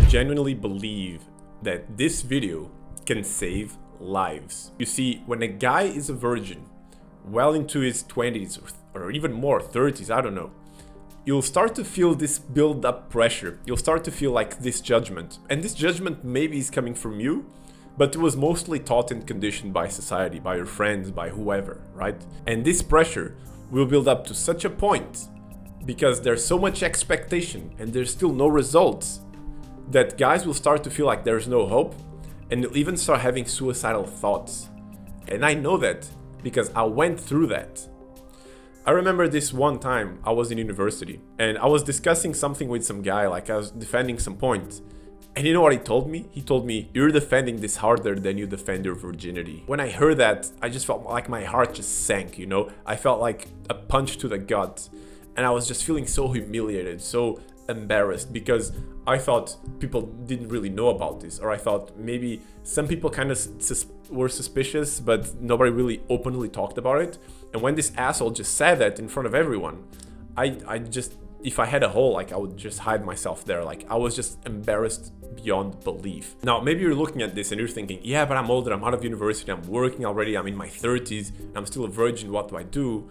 genuinely believe that this video can save lives. You see, when a guy is a virgin, well into his 20s or even more, 30s, I don't know, you'll start to feel this build up pressure. You'll start to feel like this judgment. And this judgment maybe is coming from you, but it was mostly taught and conditioned by society, by your friends, by whoever, right? And this pressure will build up to such a point because there's so much expectation and there's still no results that guys will start to feel like there's no hope, and they'll even start having suicidal thoughts. And I know that because I went through that. I remember this one time I was in university and I was discussing something with some guy, like I was defending some point. And you know what he told me? He told me, "You're defending this harder than you defend your virginity." When I heard that, I just felt like my heart just sank, you know? I felt like a punch to the gut. And I was just feeling so humiliated, so embarrassed, because I thought people didn't really know about this, or I thought maybe some people kind of were suspicious, but nobody really openly talked about it. And when this asshole just said that in front of everyone, I just, if I had a hole, like I would just hide myself there. Like I was just embarrassed beyond belief. Now, maybe you're looking at this and you're thinking, yeah, but I'm older, I'm out of university, I'm working already, I'm in my 30s, I'm still a virgin, what do I do?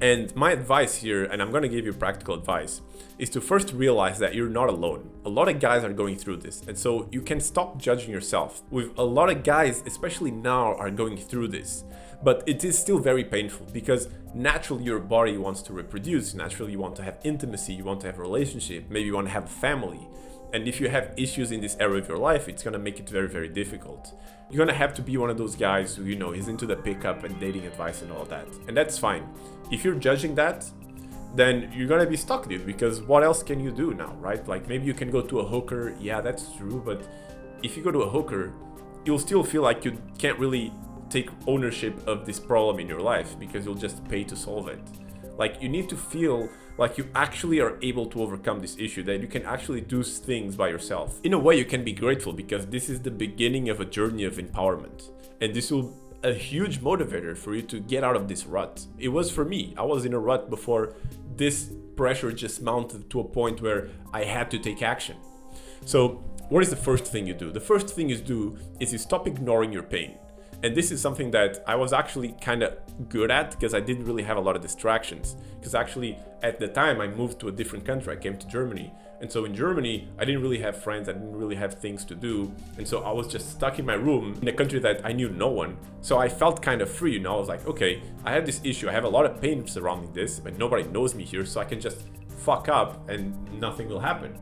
And my advice here, and I'm going to give you practical advice, is to first realize that you're not alone. A lot of guys are going through this, and so you can stop judging yourself. With a lot of guys, especially now, are going through this. But it is still very painful because naturally your body wants to reproduce, naturally you want to have intimacy, you want to have a relationship, maybe you want to have a family. And if you have issues in this area of your life, it's going to make it very, very difficult. You're going to have to be one of those guys who, you know, is into the pickup and dating advice and all that. And that's fine. If you're judging that, then you're going to be stuck, dude, because what else can you do now, right? Like maybe you can go to a hooker. Yeah, that's true. But if you go to a hooker, you'll still feel like you can't really take ownership of this problem in your life because you'll just pay to solve it. Like you need to feel like you actually are able to overcome this issue, that you can actually do things by yourself. In a way, you can be grateful because this is the beginning of a journey of empowerment. And this will be a huge motivator for you to get out of this rut. It was for me. I was in a rut before this pressure just mounted to a point where I had to take action. So what is the first thing you do? The first thing you do is you stop ignoring your pain. And this is something that I was actually kind of good at because I didn't really have a lot of distractions. Because actually at the time I moved to a different country, I came to Germany. And so in Germany, I didn't really have friends, I didn't really have things to do. And so I was just stuck in my room in a country that I knew no one. So I felt kind of free, you know, I was like, okay, I have this issue, I have a lot of pain surrounding this, but nobody knows me here, so I can just fuck up and nothing will happen.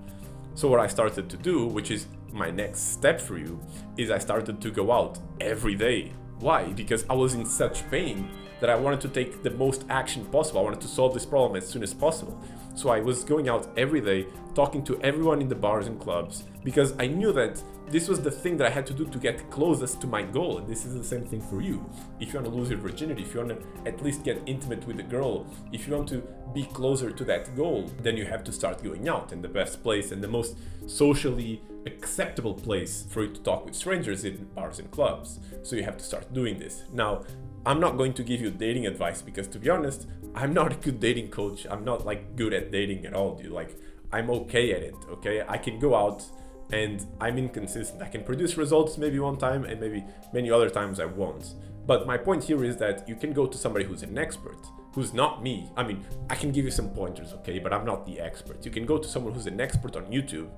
So what I started to do, which is my next step for you, is I started to go out every day. Why? Because I was in such pain that I wanted to take the most action possible. I wanted to solve this problem as soon as possible. So I was going out every day, talking to everyone in the bars and clubs, because I knew that this was the thing that I had to do to get closest to my goal. And this is the same thing for you. If you want to lose your virginity, if you want to at least get intimate with a girl, if you want to be closer to that goal, then you have to start going out. And the best place and the most socially acceptable place for you to talk with strangers in bars and clubs. So you have to start doing this. Now, I'm not going to give you dating advice because, to be honest, I'm not a good dating coach. I'm not like good at dating at all, dude. Like I'm okay at it, okay? I can go out and I'm inconsistent. I can produce results maybe one time and maybe many other times I won't. But my point here is that you can go to somebody who's an expert, who's not me. I mean, I can give you some pointers, okay, but I'm not the expert. You can go to someone who's an expert on YouTube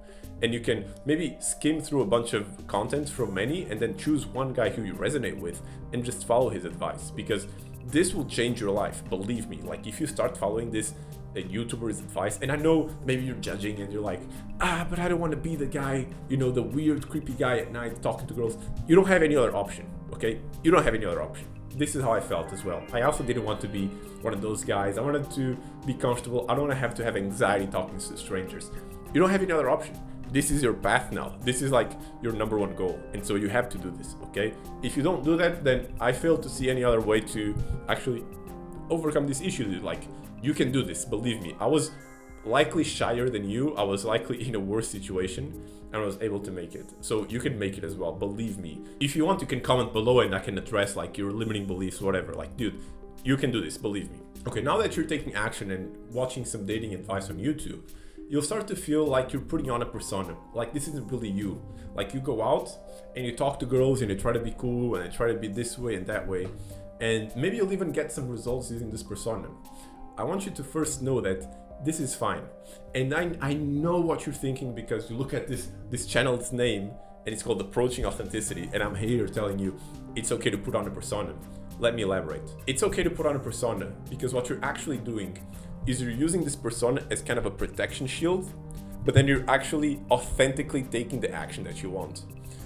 and you can maybe skim through a bunch of content from many and then choose one guy who you resonate with and just follow his advice, because this will change your life. Believe me, like if you start following this YouTuber's advice, and I know maybe you're judging and you're like, but I don't want to be the guy, you know, the weird, creepy guy at night talking to girls. You don't have any other option, okay? You don't have any other option. This is how I felt as well. I also didn't want to be one of those guys. I wanted to be comfortable. I don't want to have anxiety talking to strangers. You don't have any other option. This is your path now. This is like your number one goal. And so you have to do this, okay? If you don't do that, then I fail to see any other way to actually overcome this issue. Like, you can do this, believe me. I was likely shyer than you. I was likely in a worse situation and I was able to make it. So you can make it as well, believe me. If you want, you can comment below and I can address like your limiting beliefs, whatever. Like, dude, you can do this, believe me. Okay, now that you're taking action and watching some dating advice on YouTube, you'll start to feel like you're putting on a persona, like this isn't really you. Like you go out and you talk to girls and you try to be cool and you try to be this way and that way, and maybe you'll even get some results using this persona. I want you to first know that this is fine. And I know what you're thinking, because you look at this channel's name and it's called Approaching Authenticity, and I'm here telling you it's okay to put on a persona. Let me elaborate. It's okay to put on a persona because what you're actually doing is you're using this persona as kind of a protection shield, but then you're actually authentically taking the action that you want.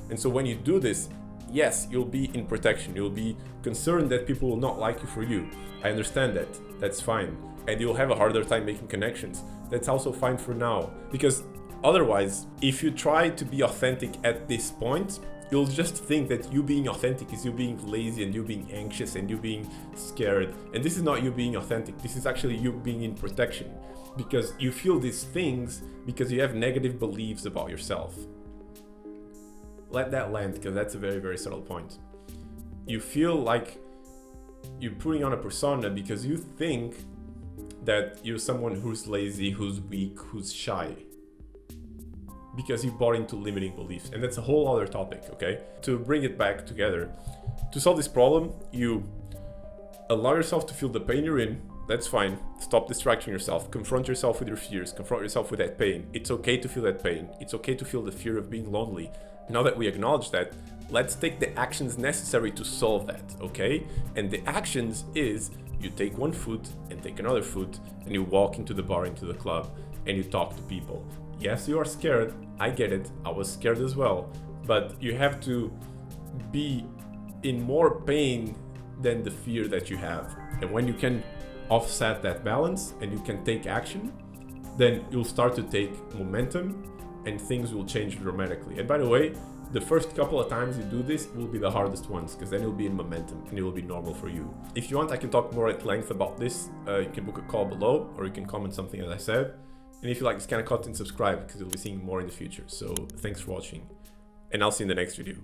And so when you do this, yes, you'll be in protection. You'll be concerned that people will not like you for you. I understand that. That's fine. And you'll have a harder time making connections. That's also fine for now. Because otherwise, if you try to be authentic at this point, you'll just think that you being authentic is you being lazy and you being anxious and you being scared. And this is not you being authentic. This is actually you being in protection, because you feel these things because you have negative beliefs about yourself. Let that land, because that's a very, very subtle point. You feel like you're putting on a persona because you think that you're someone who's lazy, who's weak, who's shy, because you bought into limiting beliefs. And that's a whole other topic, okay? To bring it back together, to solve this problem, you allow yourself to feel the pain you're in. That's fine. Stop distracting yourself. Confront yourself with your fears. Confront yourself with that pain. It's okay to feel that pain. It's okay to feel the fear of being lonely. Now that we acknowledge that, let's take the actions necessary to solve that, okay? And the actions is you take one foot and take another foot and you walk into the bar, into the club, and you talk to people. Yes, you are scared. I get it. I was scared as well. But you have to be in more pain than the fear that you have. And when you can offset that balance and you can take action, then you'll start to take momentum and things will change dramatically. And by the way, the first couple of times you do this will be the hardest ones, because then you'll be in momentum and it will be normal for you. If you want, I can talk more at length about this. You can book a call below, or you can comment something as I said. And if you like this kind of content, subscribe, because you'll be seeing more in the future. So thanks for watching, and I'll see you in the next video.